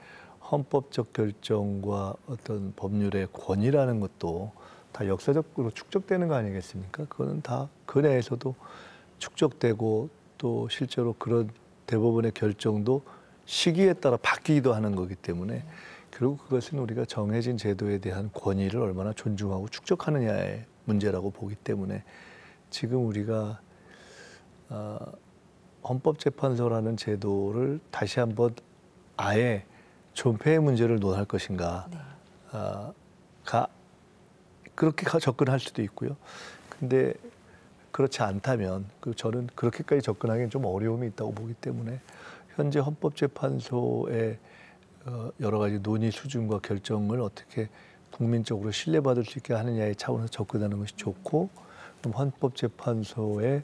헌법적 결정과 어떤 법률의 권위라는 것도 다 역사적으로 축적되는 거 아니겠습니까? 그거는 다 그 내에서도 축적되고, 또 실제로 그런 대법원의 결정도 시기에 따라 바뀌기도 하는 거기 때문에, 결국 그것은 우리가 정해진 제도에 대한 권위를 얼마나 존중하고 축적하느냐의 문제라고 보기 때문에, 지금 우리가 헌법재판소라는 제도를 다시 한번 아예 존폐의 문제를 논할 것인가, 그렇게 접근할 수도 있고요. 근데 그렇지 않다면, 저는 그렇게까지 접근하기는 좀 어려움이 있다고 보기 때문에, 현재 헌법재판소의 여러 가지 논의 수준과 결정을 어떻게 국민적으로 신뢰받을 수 있게 하느냐의 차원에서 접근하는 것이 좋고, 그럼 헌법재판소의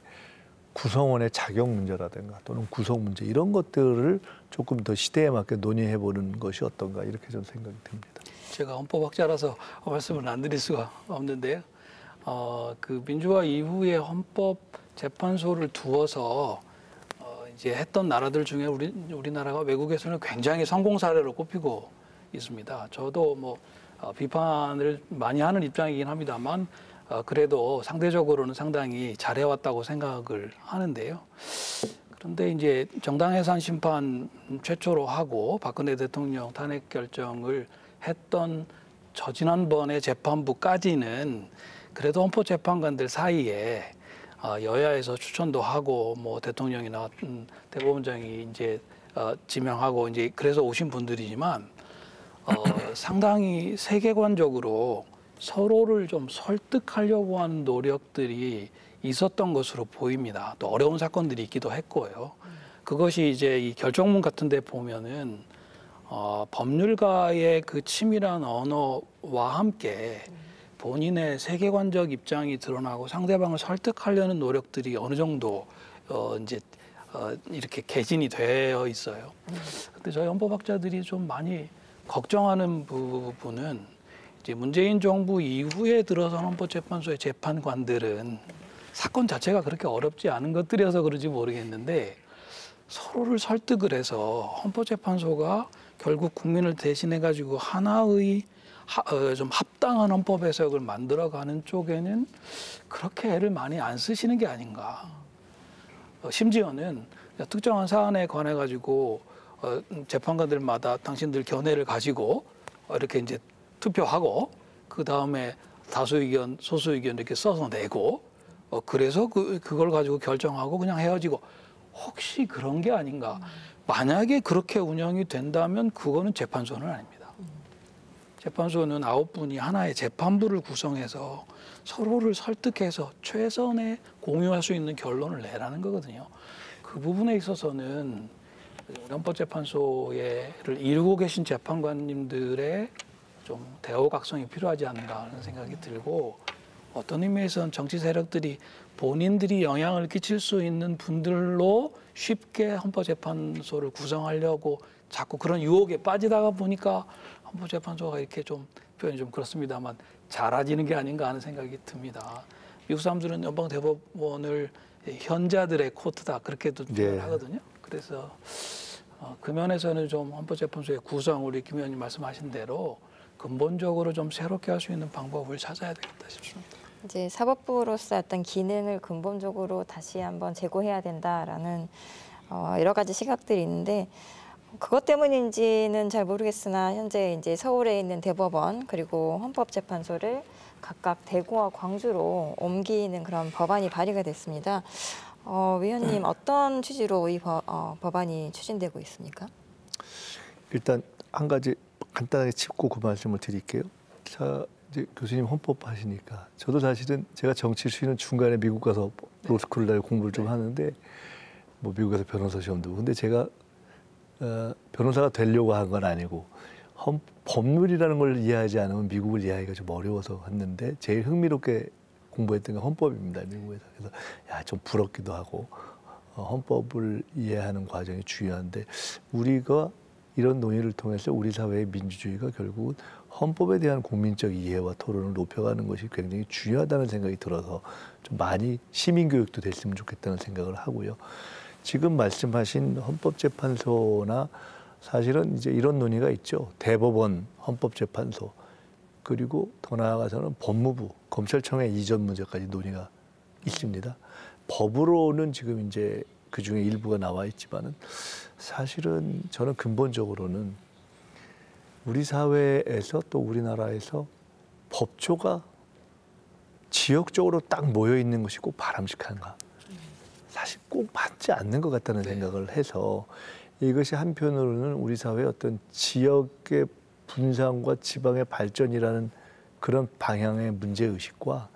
구성원의 자격 문제라든가 또는 구성 문제, 이런 것들을 조금 더 시대에 맞게 논의해보는 것이 어떤가, 이렇게 저는 생각이 듭니다. 제가 헌법학자라서 말씀을 안 드릴 수가 없는데요. 그 민주화 이후에 헌법재판소를 두어서 이제 했던 나라들 중에 우리나라가 외국에서는 굉장히 성공 사례로 꼽히고 있습니다. 저도 뭐 비판을 많이 하는 입장이긴 합니다만, 그래도 상대적으로는 상당히 잘해왔다고 생각을 하는데요. 그런데 이제 정당해산 심판 최초로 하고 박근혜 대통령 탄핵 결정을 했던 저지난번의 재판부까지는 그래도 헌법재판관들 사이에 여야에서 추천도 하고, 뭐 대통령이나 대법원장이 이제 지명하고 이제 그래서 오신 분들이지만, 상당히 세계관적으로 서로를 좀 설득하려고 하는 노력들이 있었던 것으로 보입니다. 또 어려운 사건들이 있기도 했고요. 그것이 이제 이 결정문 같은 데 보면은 법률가의 그 치밀한 언어와 함께 본인의 세계관적 입장이 드러나고 상대방을 설득하려는 노력들이 어느 정도 이제 이렇게 개진이 되어 있어요. 근데 저희 헌법학자들이 좀 많이 걱정하는 부분은 이제 문재인 정부 이후에 들어선 헌법재판소의 재판관들은 사건 자체가 그렇게 어렵지 않은 것들이어서 그런지 모르겠는데 서로를 설득을 해서 헌법재판소가 결국 국민을 대신해 가지고 하나의 좀 합당한 헌법 해석을 만들어가는 쪽에는 그렇게 애를 많이 안 쓰시는 게 아닌가. 심지어는 특정한 사안에 관해 가지고 재판관들마다 당신들 견해를 가지고 이렇게 이제 투표하고 그 다음에 다수 의견, 소수 의견 이렇게 써서 내고 그래서 그걸 가지고 결정하고 그냥 헤어지고 혹시 그런 게 아닌가. 만약에 그렇게 운영이 된다면 그거는 재판소는 아닙니다. 재판소는 9분이 하나의 재판부를 구성해서 서로를 설득해서 최선의 공유할 수 있는 결론을 내라는 거거든요. 그 부분에 있어서는 헌법재판소를 이루고 계신 재판관님들의 좀 대우각성이 필요하지 않는가 하는 생각이 들고 어떤 의미에서는 정치 세력들이 본인들이 영향을 끼칠 수 있는 분들로 쉽게 헌법재판소를 구성하려고 자꾸 그런 유혹에 빠지다가 보니까 헌법재판소가 이렇게 좀 표현이 좀 그렇습니다만 잘아지는 게 아닌가 하는 생각이 듭니다. 미국 사람들은 연방대법원을 현자들의 코트다 그렇게도 표현하거든요. 그래서 그 면에서는 좀 헌법재판소의 구성 우리 김 의원님 말씀하신 대로 근본적으로 좀 새롭게 할 수 있는 방법을 찾아야 되겠다 싶습니다. 이제 사법부로서 어떤 기능을 근본적으로 다시 한번 재고해야 된다라는 여러 가지 시각들이 있는데 그것 때문인지는 잘 모르겠으나 현재 이제 서울에 있는 대법원 그리고 헌법재판소를 각각 대구와 광주로 옮기는 그런 법안이 발의가 됐습니다. 위원님 어떤 취지로 이 법안이 추진되고 있습니까? 일단 한 가지 간단하게 짚고 그 말씀을 드릴게요. 자, 이제 교수님 헌법 하시니까 저도 사실은 제가 정치 쉬는 중간에 미국 가서 로스쿨을 공부를 좀 하는데 뭐 미국에서 변호사 시험도 보고 근데 제가 변호사가 되려고 한 건 아니고 법률이라는 걸 이해하지 않으면 미국을 이해하기가 좀 어려워서 했는데 제일 흥미롭게 공부했던 게 헌법입니다. 미국에서. 그래서 좀 부럽기도 하고 헌법을 이해하는 과정이 중요한데 우리가 이런 논의를 통해서 우리 사회의 민주주의가 결국은 헌법에 대한 국민적 이해와 토론을 높여가는 것이 굉장히 중요하다는 생각이 들어서 좀 많이 시민교육도 됐으면 좋겠다는 생각을 하고요. 지금 말씀하신 헌법재판소나 사실은 이제 이런 논의가 있죠. 대법원, 헌법재판소 그리고 더 나아가서는 법무부, 검찰청의 이전 문제까지 논의가 있습니다. 법으로는 지금 이제 그 중에 일부가 나와 있지만은 사실은 저는 근본적으로는 우리 사회에서 또 우리나라에서 법조가 지역적으로 딱 모여 있는 것이 꼭 바람직한가? 사실 꼭 맞지 않는 것 같다는 생각을 해서 이것이 한편으로는 우리 사회의 어떤 지역의 분산과 지방의 발전이라는 그런 방향의 문제의식과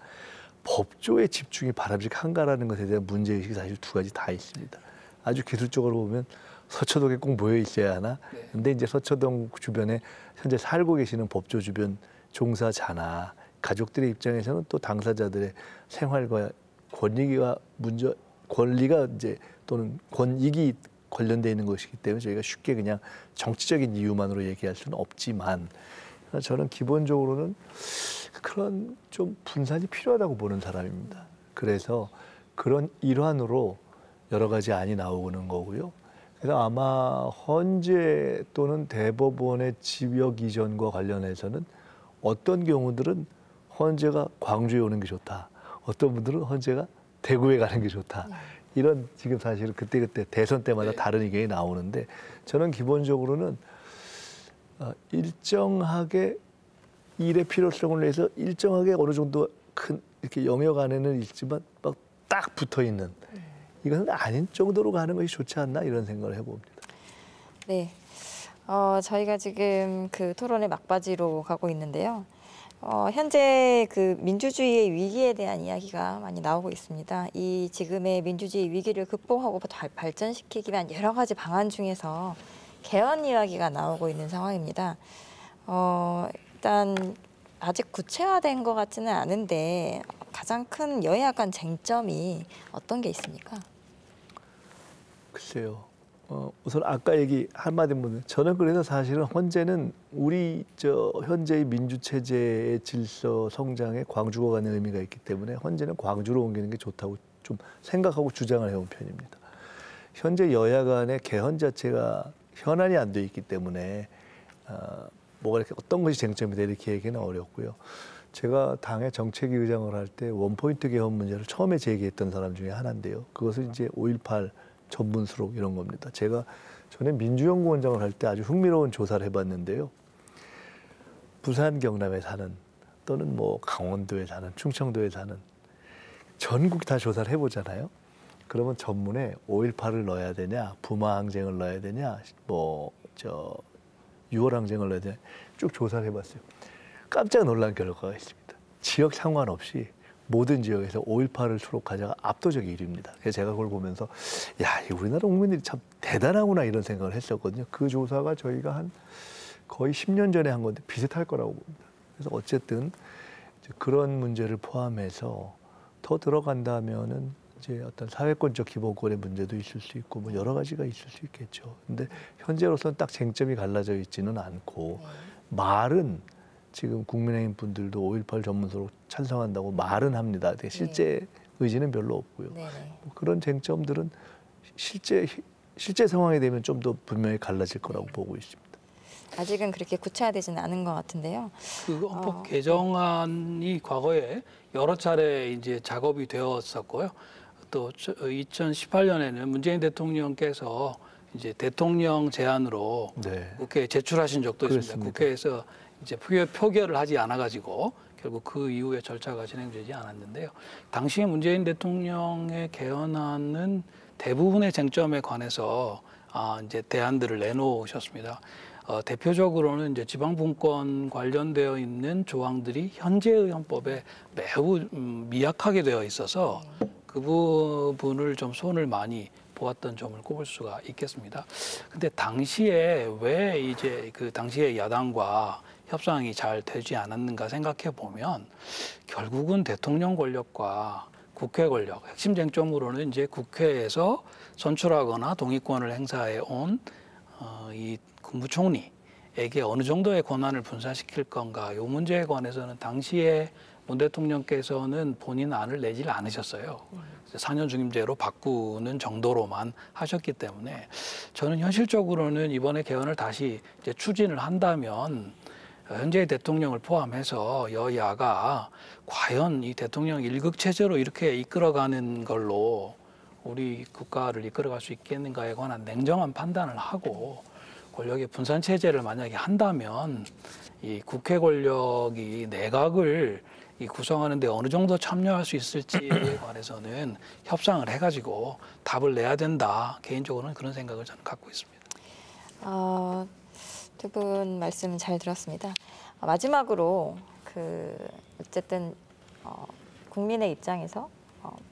법조의 집중이 바람직한가라는 것에 대한 문제의식이 사실 두 가지 다 있습니다. 아주 기술적으로 보면 서초동에 꼭 모여 있어야 하나? 근데 이제 서초동 주변에 현재 살고 계시는 법조 주변 종사자나 가족들의 입장에서는 또 당사자들의 생활과 권리가 이제 또는 권익이 관련되어 있는 것이기 때문에 저희가 쉽게 그냥 정치적인 이유만으로 얘기할 수는 없지만 저는 기본적으로는 그런 좀 분산이 필요하다고 보는 사람입니다. 그래서 그런 일환으로 여러 가지 안이 나오는 거고요. 그래서 아마 헌재 또는 대법원의 지역 이전과 관련해서는 어떤 경우들은 헌재가 광주에 오는 게 좋다. 어떤 분들은 헌재가 대구에 가는 게 좋다. 이런 지금 사실은 그때그때 대선 때마다 다른 의견이 나오는데 저는 기본적으로는 일정하게 일의 필요성을 위해서 일정하게 어느 정도 큰 이렇게 영역 안에는 있지만 막 딱 붙어 있는 이것은 아닌 정도로 가는 것이 좋지 않나 이런 생각을 해봅니다. 네, 저희가 지금 그 토론의 막바지로 가고 있는데요. 현재 그 민주주의의 위기에 대한 이야기가 많이 나오고 있습니다. 이 지금의 민주주의 위기를 극복하고 발전시키기 위한 여러 가지 방안 중에서 개헌 이야기가 나오고 있는 상황입니다. 일단 아직 구체화된 것 같지는 않은데 가장 큰 여야 간 쟁점이 어떤 게 있습니까? 글쎄요. 우선 아까 얘기 한마디 보면 저는 그래서 사실은 헌재는 우리 현재의 민주 체제의 질서 성장에 광주가 가는 의미가 있기 때문에 헌재는 광주로 옮기는 게 좋다고 좀 생각하고 주장을 해온 편입니다. 현재 여야 간의 개헌 자체가 현안이 안 돼 있기 때문에 뭐가 이렇게 어떤 것이 쟁점이다 이렇게 얘기는 어렵고요. 제가 당의 정책위 의장을 할 때 원포인트 개헌 문제를 처음에 제기했던 사람 중에 하나인데요. 그것은 이제 5.18 전문 수록 이런 겁니다. 제가 전에 민주연구원장을 할 때 아주 흥미로운 조사를 해봤는데요. 부산, 경남에 사는 또는 뭐 강원도에 사는, 충청도에 사는 전국 다 조사를 해보잖아요. 그러면 전문에 5.18을 넣어야 되냐, 부마항쟁을 넣어야 되냐, 6월 항쟁을 넣어야 되냐 쭉 조사를 해봤어요. 깜짝 놀란 결과가 있습니다. 지역 상관없이 모든 지역에서 5.18을 수록하자가 압도적 1위입니다. 그래서 제가 그걸 보면서 야, 우리나라 국민들이 참 대단하구나 이런 생각을 했었거든요. 그 조사가 저희가 한 거의 10년 전에 한 건데 비슷할 거라고 봅니다. 그래서 어쨌든 이제 그런 문제를 포함해서 더 들어간다면은 이제 어떤 사회권적 기본권의 문제도 있을 수 있고 뭐 여러 가지가 있을 수 있겠죠. 근데 현재로서는 딱 쟁점이 갈라져 있지는 않고 말은 지금 국민의힘 분들도 5.18 전문서로 찬성한다고 말은 합니다. 근데 실제 의지는 별로 없고요. 뭐 그런 쟁점들은 실제 상황이 되면 좀 더 분명히 갈라질 거라고 보고 있습니다. 아직은 그렇게 구체화되지는 않은 것 같은데요. 그 헌법 개정안이 과거에 여러 차례 이제 작업이 되었었고요. 또 2018년에는 문재인 대통령께서 이제 대통령 제안으로 국회에 제출하신 적도 있습니다. 국회에서 이제 표결을 하지 않아 가지고 결국 그 이후에 절차가 진행되지 않았는데요. 당시에 문재인 대통령의 개헌안은 대부분의 쟁점에 관해서 이제 대안들을 내놓으셨습니다. 대표적으로는 이제 지방분권 관련되어 있는 조항들이 현재의 헌법에 매우 미약하게 되어 있어서 그 부분을 좀 손을 많이 보았던 점을 꼽을 수가 있겠습니다. 근데 당시에 왜 이제 그 당시에 야당과 협상이 잘 되지 않았는가 생각해 보면 결국은 대통령 권력과 국회 권력, 핵심 쟁점으로는 이제 국회에서 선출하거나 동의권을 행사해 온 이 국무총리에게 어느 정도의 권한을 분산시킬 건가, 이 문제에 관해서는 당시에 문 대통령께서는 본인 안을 내질 않으셨어요. 4년 중임제로 바꾸는 정도로만 하셨기 때문에 저는 현실적으로는 이번에 개헌을 다시 이제 추진을 한다면 현재의 대통령을 포함해서 여야가 과연 이 대통령 일극 체제로 이렇게 이끌어가는 걸로 우리 국가를 이끌어갈 수 있겠는가에 관한 냉정한 판단을 하고 권력의 분산 체제를 만약에 한다면 이 국회 권력이 내각을 구성하는 데 어느 정도 참여할 수 있을지에 관해서는 협상을 해가지고 답을 내야 된다. 개인적으로는 그런 생각을 저는 갖고 있습니다. 두 분 말씀 잘 들었습니다. 마지막으로 어쨌든 국민의 입장에서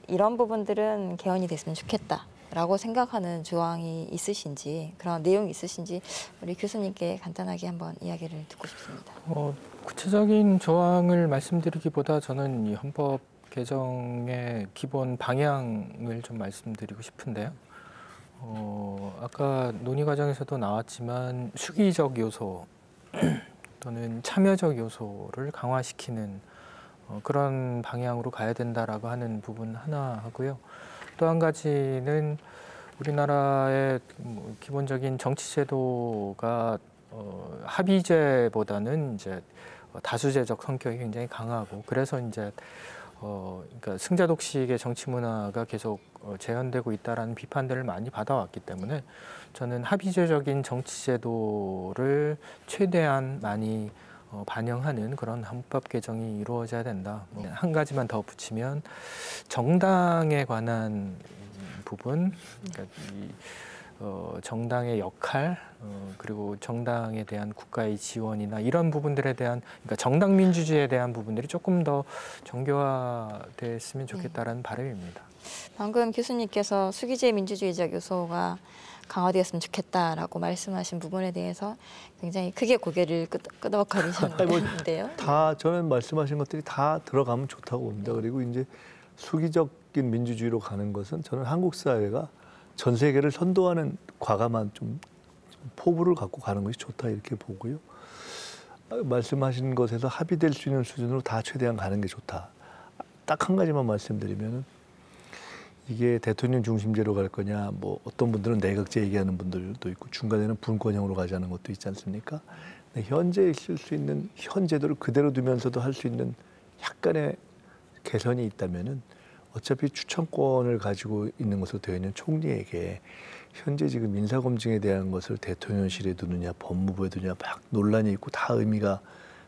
이런 부분들은 개헌이 됐으면 좋겠다라고 생각하는 조항이 있으신지, 그런 내용이 있으신지 우리 교수님께 간단하게 한번 이야기를 듣고 싶습니다. 구체적인 조항을 말씀드리기보다 저는 이 헌법 개정의 기본 방향을 좀 말씀드리고 싶은데요. 아까 논의 과정에서도 나왔지만 수기적 요소 또는 참여적 요소를 강화시키는 그런 방향으로 가야 된다라고 하는 부분 하나 하고요. 또 한 가지는 우리나라의 기본적인 정치제도가 합의제보다는 이제 다수제적 성격이 굉장히 강하고, 그래서 이제 그러니까 승자 독식의 정치 문화가 계속 재현되고 있다라는 비판들을 많이 받아왔기 때문에 저는 합의제적인 정치제도를 최대한 많이 반영하는 그런 헌법 개정이 이루어져야 된다. 한 가지만 더 붙이면 정당에 관한 부분, 그러니까 정당의 역할, 그리고 정당에 대한 국가의 지원이나 이런 부분들에 대한, 그러니까 정당 민주주의에 대한 부분들이 조금 더 정교화됐으면 좋겠다라는 바람입니다. 방금 교수님께서 수기제 민주주의적 요소가 강화되었으면 좋겠다라고 말씀하신 부분에 대해서 굉장히 크게 고개를 끄덕거리셨는데요. 다 저는 말씀하신 것들이 다 들어가면 좋다고 봅니다. 그리고 이제 수기적인 민주주의로 가는 것은 저는 한국 사회가 전 세계를 선도하는 과감한 좀 포부를 갖고 가는 것이 좋다 이렇게 보고요. 말씀하신 것에서 합의될 수 있는 수준으로 다 최대한 가는 게 좋다. 딱 한 가지만 말씀드리면은 이게 대통령 중심제로 갈 거냐, 뭐 어떤 분들은 내각제 얘기하는 분들도 있고 중간에는 분권형으로 가자는 것도 있지 않습니까? 현재 있을 수 있는 현 제도를 그대로 두면서도 할 수 있는 약간의 개선이 있다면은 어차피 추천권을 가지고 있는 것으로 되어 있는 총리에게 현재 지금 인사검증에 대한 것을 대통령실에 두느냐 법무부에 두느냐 막 논란이 있고 다 의미가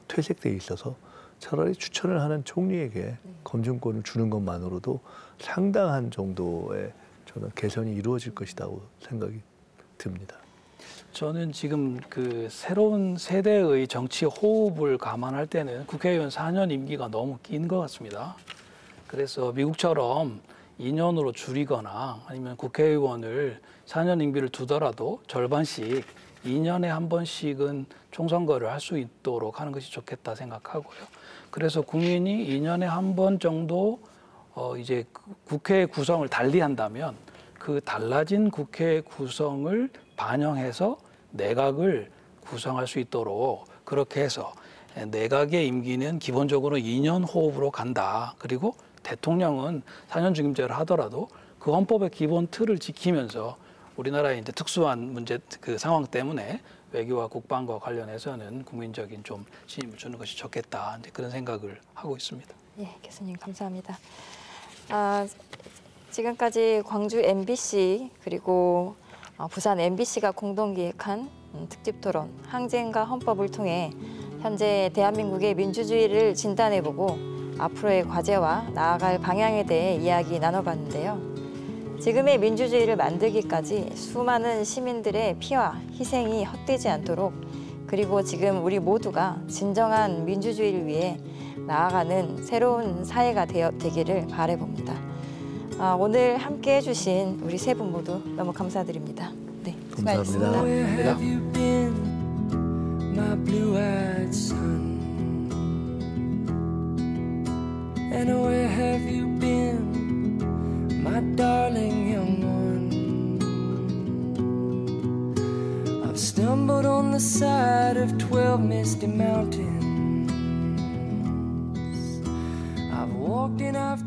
퇴색되어 있어서 차라리 추천을 하는 총리에게 검증권을 주는 것만으로도 상당한 정도의 저는 개선이 이루어질 것이라고 생각이 듭니다. 저는 지금 그 새로운 세대의 정치 호흡을 감안할 때는 국회의원 4년 임기가 너무 긴 것 같습니다. 그래서 미국처럼 2년으로 줄이거나 아니면 국회의원을 4년 임기를 두더라도 절반씩 2년에 한 번씩은 총선거를 할 수 있도록 하는 것이 좋겠다 생각하고요. 그래서 국민이 2년에 한 번 정도 이제 국회 구성을 달리한다면 그 달라진 국회 구성을 반영해서 내각을 구성할 수 있도록 그렇게 해서 내각의 임기는 기본적으로 2년 호흡으로 간다. 그리고 대통령은 4년 중임제를 하더라도 그 헌법의 기본 틀을 지키면서 우리나라의 이제 특수한 문제 그 상황 때문에 외교와 국방과 관련해서는 국민적인 좀 신임을 주는 것이 좋겠다. 이제 그런 생각을 하고 있습니다. 예, 교수님 감사합니다. 지금까지 광주 MBC 그리고 부산 MBC가 공동 기획한 특집 토론 항쟁과 헌법을 통해 현재 대한민국의 민주주의를 진단해보고 앞으로의 과제와 나아갈 방향에 대해 이야기 나눠봤는데요. 지금의 민주주의를 만들기까지 수많은 시민들의 피와 희생이 헛되지 않도록 그리고 지금 우리 모두가 진정한 민주주의를 위해 나아가는 새로운 사회가 되기를 바라봅니다. 오늘 함께 해주신 우리 세 분 모두 너무 감사드립니다. 네, 수고하셨습니다. And where have you been, my darling young one? I've stumbled on the side of 12 misty mountains. I've walked and I've